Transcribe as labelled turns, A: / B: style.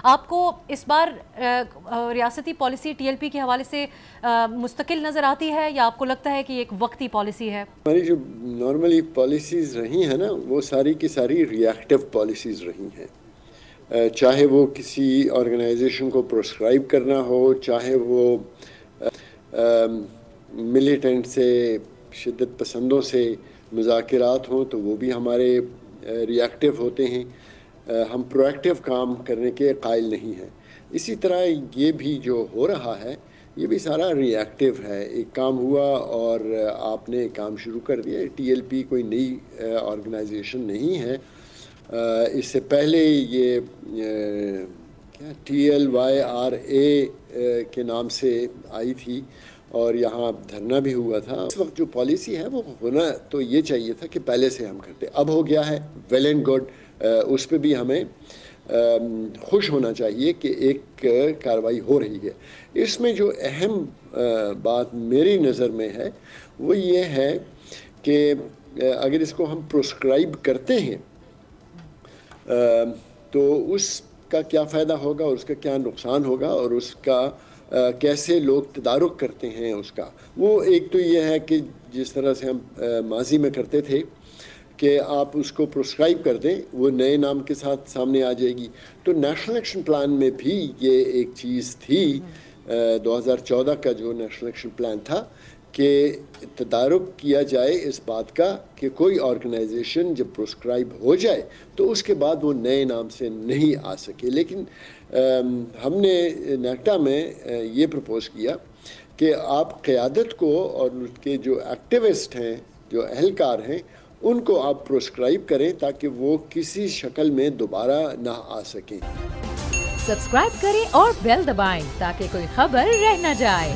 A: آپ کو اس بار ریاستی پالیسی TLP کے حوالے سے مستقل نظر آتی ہے یا آپ کو لگتا ہے کہ ایک وقتی پالیسی ہے؟
B: ہماری جو نارملی پالیسیز رہی ہیں نا وہ ساری کی ساری ریئیکٹیو پالیسیز رہی ہیں، چاہے وہ کسی آرگنائزیشن کو پروسکرائب کرنا ہو، چاہے وہ ملیٹنٹ سے، شدت پسندوں سے مذاکرات ہوں تو وہ بھی ہمارے ریئیکٹیو ہوتے ہیں، ہم پروایکٹیو کام کرنے کے قائل نہیں ہیں۔ اسی طرح یہ بھی جو ہو رہا ہے یہ بھی سارا ری ایکٹیو ہے، ایک کام ہوا اور آپ نے کام شروع کر دیا۔ TLP کوئی نئی آرگنائزیشن نہیں ہے، اس سے پہلے یہ کیا TLYRA کے نام سے آئی تھی اور یہاں دھرنا بھی ہوا تھا۔ اس وقت جو پالیسی ہے وہ ہونا تو یہ چاہیے تھا کہ پہلے سے ہم کرتے، اب ہو گیا ہے، ویل اینڈ گڈ، اس پہ بھی ہمیں خوش ہونا چاہیے کہ ایک کارروائی ہو رہی ہے۔ اس میں جو اہم بات میری نظر میں ہے وہ یہ ہے کہ اگر اس کو ہم پروسکرائب کرتے ہیں تو اس کا کیا فائدہ ہوگا اور اس کا کیا نقصان ہوگا اور اس کا کیسے لوگ تدارک کرتے ہیں اس کا۔ وہ ایک تو یہ ہے کہ جس طرح سے ہم ماضی میں کرتے تھے کہ آپ اس کو پروسکرائب کر دیں، وہ نئے نام کے ساتھ سامنے آ جائے گی۔ تو نیشنل ایکشن پلان میں بھی یہ ایک چیز تھی، 2014 کا جو نیشنل ایکشن پلان تھا، کہ تدارک کیا جائے اس بات کا کہ کوئی آرگنائزیشن جب پروسکرائب ہو جائے تو اس کے بعد وہ نئے نام سے نہیں آ سکے۔ لیکن ہم نے نیکٹا میں یہ پرپوز کیا کہ آپ قیادت کو اور اس کے جو ایکٹیوسٹ ہیں، جو اہلکار ہیں، ان کو آپ پروسکرائب کریں تاکہ وہ کسی شکل میں دوبارہ نہ آ سکیں۔
C: سبسکرائب کریں اور بیل دبائیں تاکہ کوئی خبر رہ نہ جائے۔